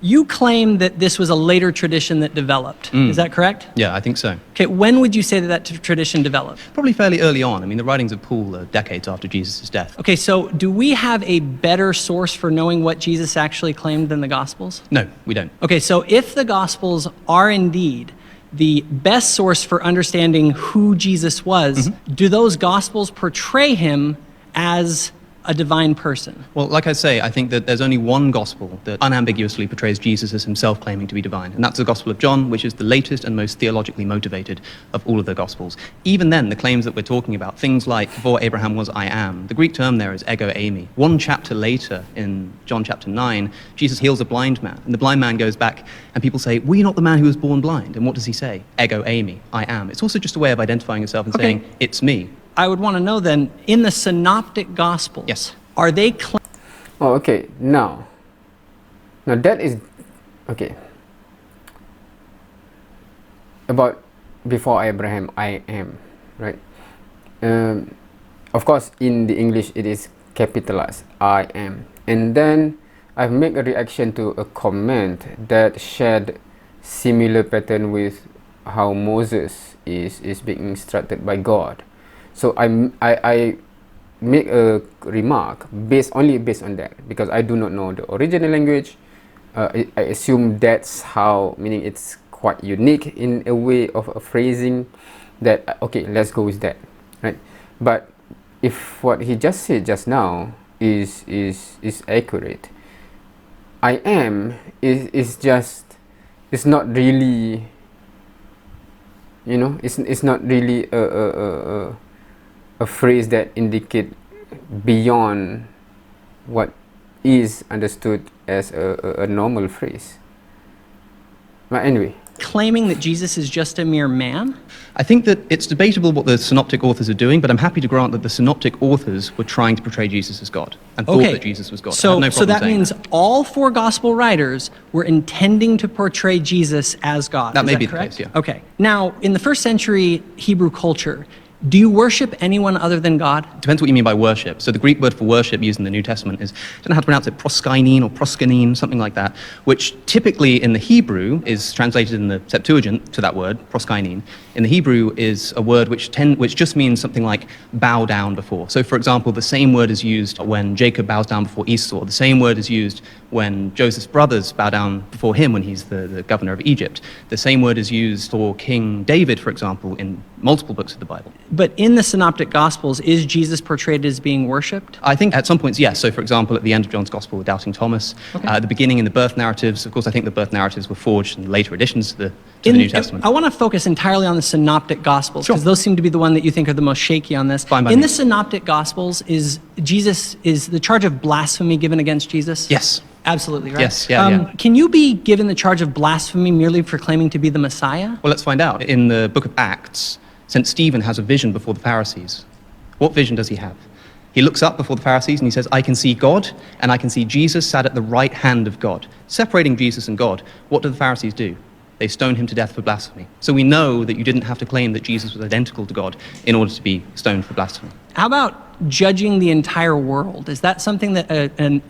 You claim that this was a later tradition that developed. Is that correct? Yeah, I think so. Okay, when would you say that tradition developed? Probably fairly early on. I mean, the writings of Paul are decades after Jesus' death. Okay, so do we have a better source for knowing what Jesus actually claimed than the Gospels? No, we don't. Okay, so if the Gospels are indeed the best source for understanding who Jesus was, do those Gospels portray him as a divine person? Well, like I say, I think that there's only one gospel that unambiguously portrays Jesus as himself claiming to be divine, and that's the Gospel of John, which is the latest and most theologically motivated of all of the Gospels. Even then, the claims that we're talking about, things like, before Abraham was I am, the Greek term there is ego eimi. One chapter later, in John chapter 9, Jesus heals a blind man, and the blind man goes back, and people say, were you not the man who was born blind? And what does he say? Ego eimi, I am. It's also just a way of identifying yourself and saying, it's me. I would want to know then, in the Synoptic Gospels, yes, are they Oh, okay. Now that is okay. About before Abraham, I am, right? Of course, in the English, it is capitalized, I am. And then I've made a reaction to a comment that shared similar pattern with how Moses is being instructed by God. So I make a remark only based on that, because I do not know the original language. I assume that's how, meaning it's quite unique in a way of a phrasing that, okay, let's go with that, right? But if what he just said just now is accurate, I am is not really, you know, it's not really a phrase that indicate beyond what is understood as a normal phrase. But anyway, claiming that Jesus is just a mere man? I think that it's debatable what the synoptic authors are doing, but I'm happy to grant that the synoptic authors were trying to portray Jesus as God and thought that Jesus was God. So, I have no problem that saying means all four gospel writers were intending to portray Jesus as God. That may be correct? the case, yeah. Okay. Now, in the first century Hebrew culture, do you worship anyone other than God? Depends what you mean by worship. So the Greek word for worship used in the New Testament is, I don't know how to pronounce it, proskynene or proskunene, something like that, which typically in the Hebrew is translated in the Septuagint to that word, proskynene. In the Hebrew is a word which just means something like bow down before. So for example, the same word is used when Jacob bows down before Esau. The same word is used when Joseph's brothers bow down before him when he's the governor of Egypt. The same word is used for King David, for example, in multiple books of the Bible. But in the Synoptic Gospels, is Jesus portrayed as being worshipped? I think at some points, yes. So, for example, at the end of John's Gospel with Doubting Thomas, at the beginning in the birth narratives, of course, I think the birth narratives were forged in later additions to the New Testament. I want to focus entirely on the Synoptic Gospels, because those seem to be the one that you think are the most shaky on this. In the Synoptic Gospels, is the charge of blasphemy given against Jesus? Yes. Absolutely, right? Yes, yeah. Can you be given the charge of blasphemy merely for claiming to be the Messiah? Well, let's find out. In the book of Acts, St. Stephen has a vision before the Pharisees. What vision does he have? He looks up before the Pharisees and he says, I can see God and I can see Jesus sat at the right hand of God. Separating Jesus and God, what do the Pharisees do? They stone him to death for blasphemy. So we know that you didn't have to claim that Jesus was identical to God in order to be stoned for blasphemy. How about judging the entire world? Is that something that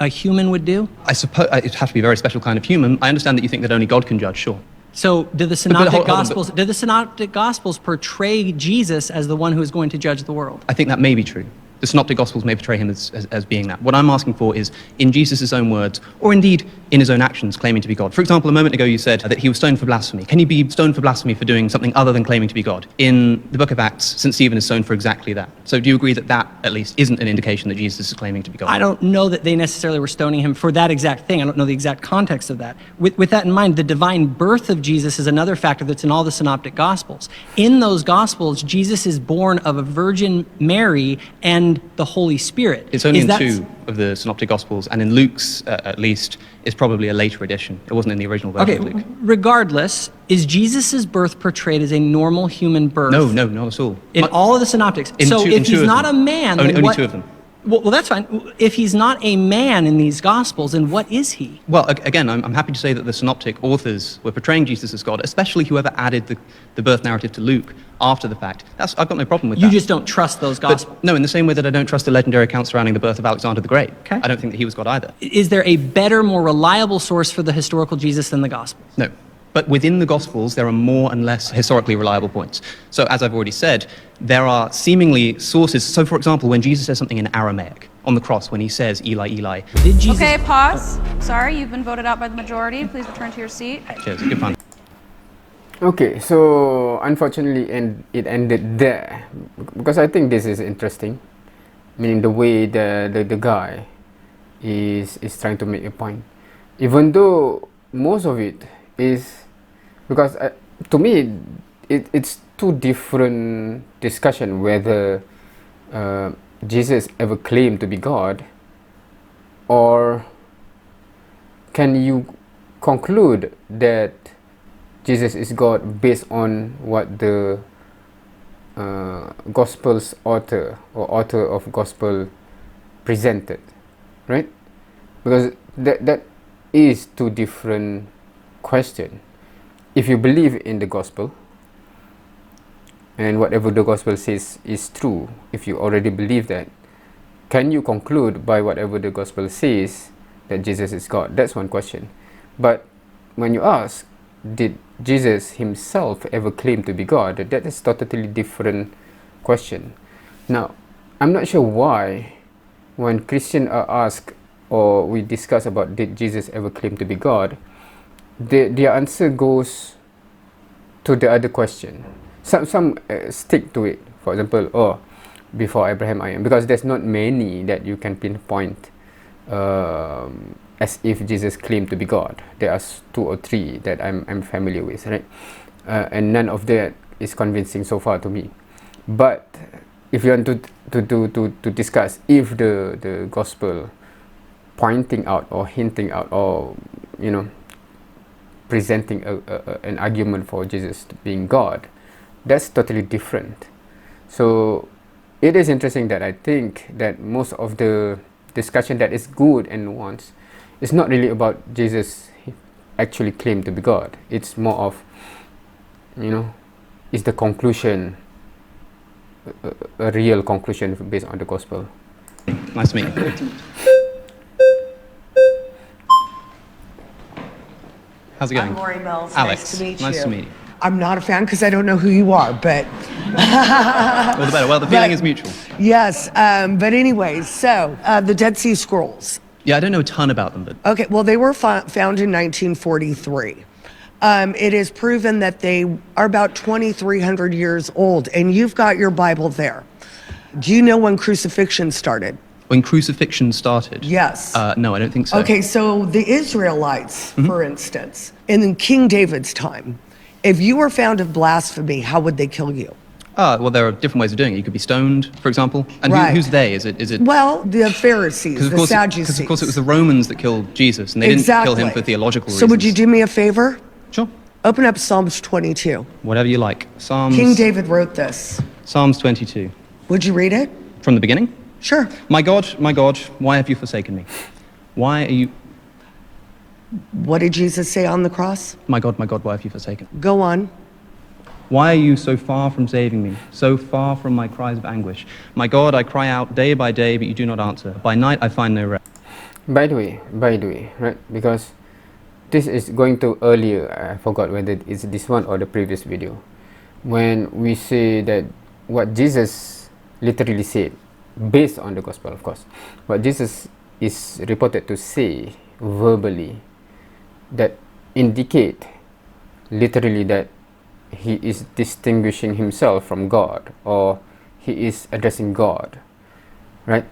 a human would do? I suppose it'd have to be a very special kind of human. I understand that you think that only God can judge, sure. So do the Synoptic Gospels portray Jesus as the one who is going to judge the world? I think that may be true. The Synoptic Gospels may portray him as being that. What I'm asking for is, in Jesus' own words, or indeed in his own actions, claiming to be God. For example, a moment ago you said that he was stoned for blasphemy. Can he be stoned for blasphemy for doing something other than claiming to be God? In the book of Acts, St. Stephen is stoned for exactly that. So do you agree that that, at least, isn't an indication that Jesus is claiming to be God? I don't know that they necessarily were stoning him for that exact thing. I don't know the exact context of that. With that in mind, the divine birth of Jesus is another factor that's in all the Synoptic Gospels. In those Gospels, Jesus is born of a Virgin Mary and the Holy Spirit. It's only in two of the Synoptic Gospels, and in Luke's, at least, is probably a later edition. It wasn't in the original version of Luke. Regardless, is Jesus' birth portrayed as a normal human birth? No, not at all. In all of the Synoptics. So if he's not a man, only two of them. Well, that's fine. If he's not a man in these Gospels, then what is he? Well, again, I'm happy to say that the synoptic authors were portraying Jesus as God, especially whoever added the birth narrative to Luke after the fact. I've got no problem with You that. just don't trust those Gospels. But no, in the same way that I don't trust the legendary account surrounding the birth of Alexander the Great. Okay. I don't think that he was God either. Is there a better, more reliable source for the historical Jesus than the Gospels? No. But within the Gospels, there are more and less historically reliable points. So, as I've already said, there are seemingly sources. So, for example, when Jesus says something in Aramaic on the cross, when he says, Eli, Eli. Did Jesus... Okay, pause. Sorry, you've been voted out by the majority. Please return to your seat. Cheers, good fun. Okay, so unfortunately, it ended there because I think this is interesting. Meaning the way the guy is trying to make a point, even though most of it is because to me it's two different discussion whether Jesus ever claimed to be God, or can you conclude that Jesus is God based on what the Gospel's author or author of Gospel presented, right? Because that is two different questions. If you believe in the Gospel and whatever the Gospel says is true, if you already believe that, can you conclude by whatever the Gospel says that Jesus is God? That's one question. But when you ask, did Jesus himself ever claim to be God? That is totally different question. Now, I'm not sure why when Christians are asked or we discuss about did Jesus ever claim to be God, their answer goes to the other question. Some stick to it. For example, before Abraham I am, because there's not many that you can pinpoint as if Jesus claimed to be God. There are 2 or 3 that I'm familiar with, right? And none of that is convincing so far to me. But if you want to discuss if the Gospel pointing out or hinting out or presenting an argument for Jesus being God, that's totally different. So it is interesting that I think that most of the discussion that is good and nuanced is not really about Jesus actually claimed to be God. It's more of, is the conclusion a real conclusion based on the Gospel? Nice to meet you. How's it going? I'm Lori Mills. Alex, Nice to meet you. nice to meet you. I'm not a fan because I don't know who you are, but All the better. Well, the feeling is mutual. yes. But anyways, so the Dead Sea Scrolls. Yeah, I don't know a ton about them, but Okay, well, they were found in 1943. It is proven that they are about 2,300 years old, and you've got your Bible there. Do you know when crucifixion started? when crucifixion started? Yes. No, I don't think so. Okay, so the Israelites, for instance, in King David's time, if you were found of blasphemy, how would they kill you? Well, there are different ways of doing it. You could be stoned, for example. And Right. who's they? Is it? Well, the Pharisees, the Sadducees. Because of course it was the Romans that killed Jesus, and they didn't kill him for theological reasons. So would you do me a favor? Sure. Open up Psalms 22. Whatever you like. King David wrote this. Psalms 22. Would you read it? From the beginning? Sure. My God, why have you forsaken me? Why are you... What did Jesus say on the cross? My God, why have you forsaken me? Go on. Why are you so far from saving me, so far from my cries of anguish? My God, I cry out day by day, but you do not answer. By night I find no rest. By the way, right? Because this is going to earlier, I forgot whether it's this one or the previous video, when we say that what Jesus literally said, based on the gospel, of course, what Jesus is reported to say verbally, that indicate literally that he is distinguishing himself from God, or he is addressing God, right?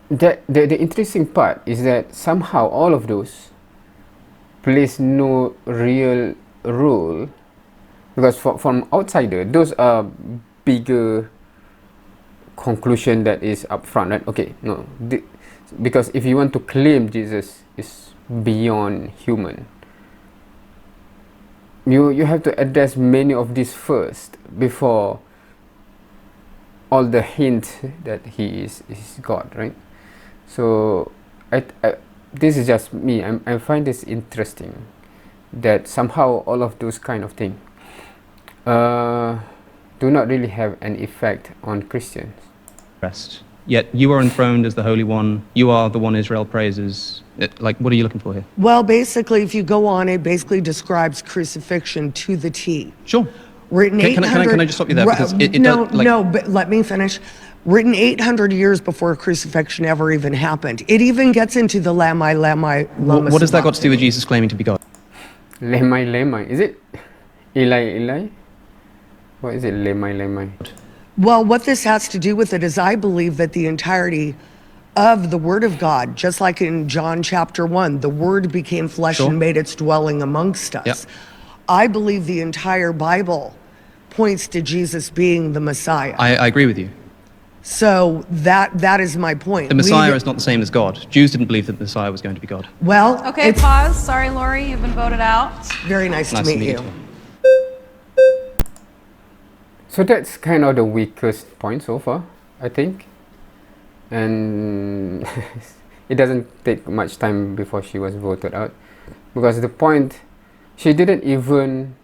The interesting part is that somehow all of those plays no real role, because from outsider, those are bigger conclusion that is up front, right? Okay, no, because if you want to claim Jesus is beyond human, you have to address many of these first before all the hint that he is God, right? So this is just me. I find this interesting that somehow all of those kind of things do not really have an effect on Christians. Rest. Yet you are enthroned as the Holy One. You are the one Israel praises. Like, what are you looking for here? Well, basically, if you go on, it basically describes crucifixion to the T. Sure. Written Can I just stop you there? Because it no, does, like, no, but let me finish. Written 800 years before crucifixion ever even happened. It even gets into the lamai, lama. What has that got to do with Jesus claiming to be God? Lemai. Is it Eli? What is it? Lemai. Well, what this has to do with it is I believe that the entirety of the Word of God, just like in John chapter 1, the Word became flesh Sure. and made its dwelling amongst us. Yep. I believe the entire Bible points to Jesus being the Messiah. I agree with you. So that is my point. The Messiah is not the same as God. Jews didn't believe that the Messiah was going to be God. Well, Okay, it's pause. Sorry, Lori, you've been voted out. very nice to meet you. So that's kind of the weakest point so far, I think. And it doesn't take much time before she was voted out, because the point, she didn't even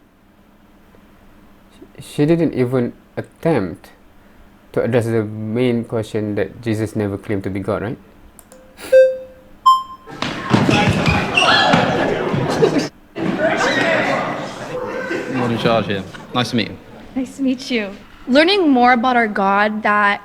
attempt to address the main question that Jesus never claimed to be God, right? Not in charge here. Nice to meet you. Nice to meet you. Learning more about our God, that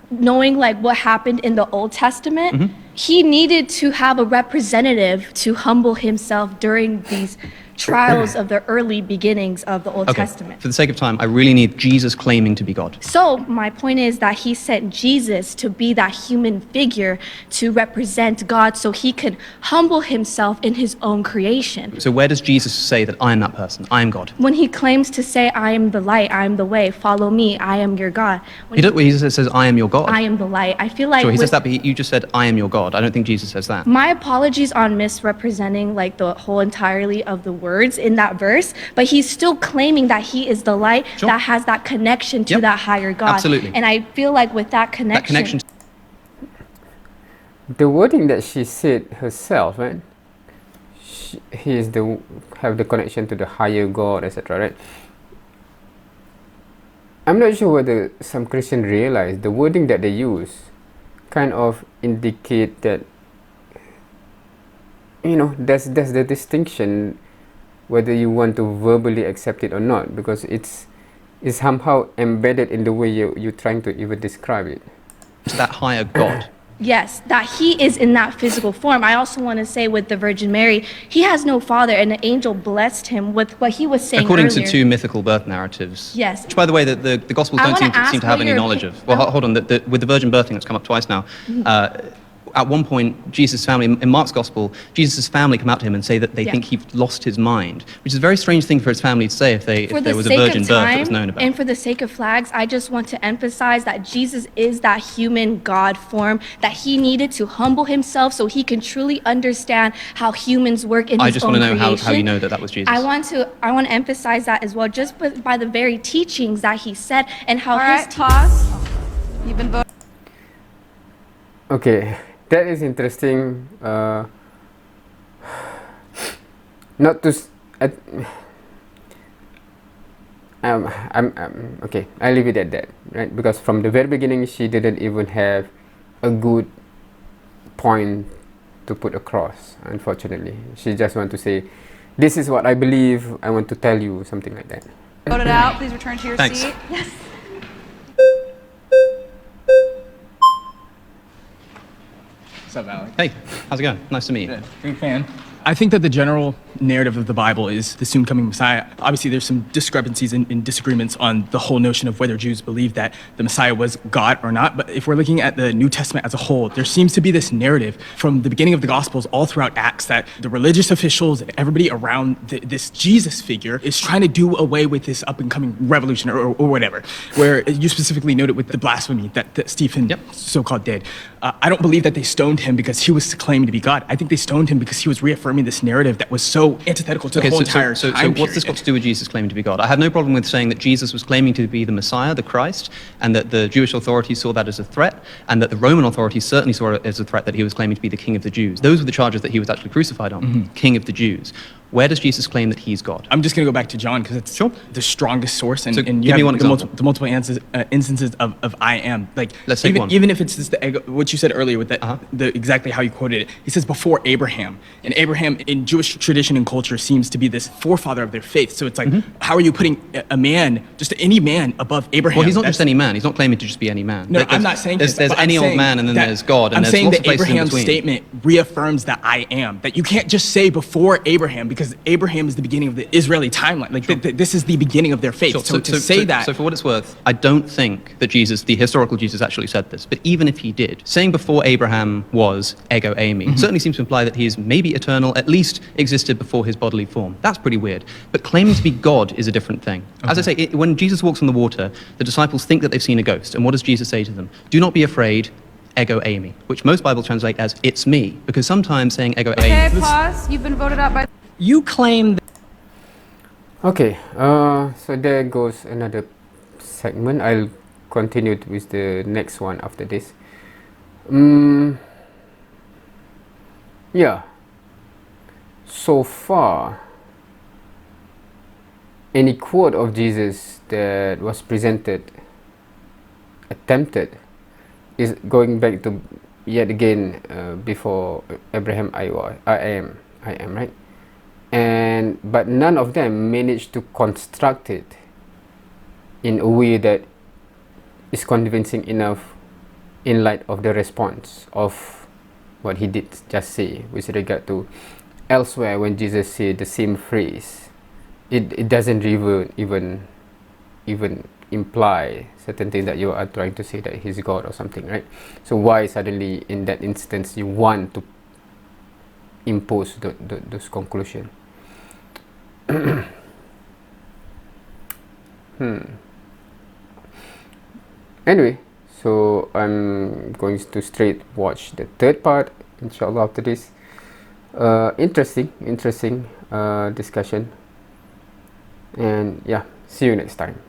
knowing like what happened in the Old Testament, he needed to have a representative to humble himself during these trials of the early beginnings of the Old Okay. Testament. For the sake of time, I really need Jesus claiming to be God. So my point is that he sent Jesus to be that human figure to represent God so he could humble himself in his own creation. So where does Jesus say that I am that person? I am God? When he claims to say, I am the light, I am the way, follow me, I am your God. When He says I am your God. I am the light. I feel like Sure, he says with- that, but you just said I am your God. I don't think Jesus says that. My apologies on misrepresenting like the whole entirely of the words in that verse, but he's still claiming that he is the light Sure. that has that connection to Yep. that higher God. Absolutely. And I feel like with that That connection, connection. The wording that she said herself, right? He is have the connection to the higher God, etc. Right? I'm not sure whether some Christians realize the wording that they use kind of indicate that, you know, that's the distinction, whether you want to verbally accept it or not, because it's somehow embedded in the way you're trying to even describe it. To that higher God. yes, that he is in that physical form. I also want to say with the Virgin Mary, he has no father, and the angel blessed him with what he was saying According earlier. to two mythical birth narratives. Yes. Which, by the way, the Gospels I don't wanna seem ask to have what any your knowledge opi- of. Well, hold on. With the virgin birthing that's come up twice now, at one point, Jesus' family, in Mark's Gospel, Jesus' family come out to him and say that they Yeah. think he lost his mind, which is a very strange thing for his family to say if For there the was a sake virgin of birth that time was known about. and for the sake of flags, I just want to emphasize that Jesus is that human God form, that he needed to humble himself so he can truly understand how humans work in I his just own want to know creation. how you know that was Jesus. I want to emphasize that as well, just by the very teachings that he said and how All his right, pause. You've been voted. Okay, that is interesting. Not to. I'm okay. I'll leave it at that, right? Because from the very beginning, she didn't even have a good point to put across. Unfortunately, she just want to say, "This is what I believe. I want to tell you," something like that. Voted out. Please return to your Thanks. seat. What's up, Alex? Hey, how's it going? Nice to meet you. Good. Big fan. I think that the general narrative of the Bible is the soon coming Messiah. Obviously, there's some discrepancies and disagreements on the whole notion of whether Jews believe that the Messiah was God or not. But if we're looking at the New Testament as a whole, there seems to be this narrative from the beginning of the Gospels all throughout Acts that the religious officials and everybody around this Jesus figure is trying to do away with this up and coming revolution or whatever, where you specifically noted with the blasphemy that Stephen so-called did. I don't believe that they stoned him because he was claiming to be God. I think they stoned him because he was reaffirming reaffirming this narrative that was so antithetical to the whole entire so time what's this got period. to do with Jesus claiming to be God? I have no problem with saying that Jesus was claiming to be the Messiah, the Christ, and that the Jewish authorities saw that as a threat, and that the Roman authorities certainly saw it as a threat that he was claiming to be the King of the Jews. Those were the charges that he was actually crucified on, King of the Jews. Where does Jesus claim that he's God? I'm just going to go back to John because it's the strongest source, and, So and give me one the example. the multiple instances of I am. Like, Let's take even, one. even if it's just what you said earlier with the exactly how you quoted it. He says before Abraham, and Abraham in Jewish tradition and culture seems to be this forefather of their faith. So it's like, how are you putting a man, just any man, above Abraham? Well, he's not just any man. He's not claiming to just be any man. No, I'm not saying there's but I'm any old saying man, and then that- there's God, and I'm there's saying lots that of places in Abraham's between. statement reaffirms that I am. That you can't just say before Abraham, because Abraham is the beginning of the Israeli timeline. Like this is the beginning of their faith. Sure. So to say that. So for what it's worth, I don't think that Jesus, the historical Jesus, actually said this. But even if he did, saying before Abraham was ego eimi certainly seems to imply that he is maybe eternal, at least existed before his bodily form. That's pretty weird. But claiming to be God is a different thing. As I say, when Jesus walks on the water, the disciples think that they've seen a ghost. And what does Jesus say to them? Do not be afraid, ego eimi, which most Bibles translate as it's me. Because sometimes saying ego Okay, eimi... pause. You've been voted out by. You claim Okay, so there goes another segment. I'll continue with the next one after this. Yeah. So far, any quote of Jesus that was presented, attempted, is going back to yet again before Abraham I am, right? But none of them managed to construct it in a way that is convincing enough in light of the response of what he did just say with regard to elsewhere when Jesus said the same phrase. It doesn't even imply certain things that you are trying to say that he's God or something, right? So why suddenly in that instance you want to impose those conclusions? Anyway, so I'm going to straight watch the third part, inshallah, after this. Interesting discussion. And yeah, see you next time.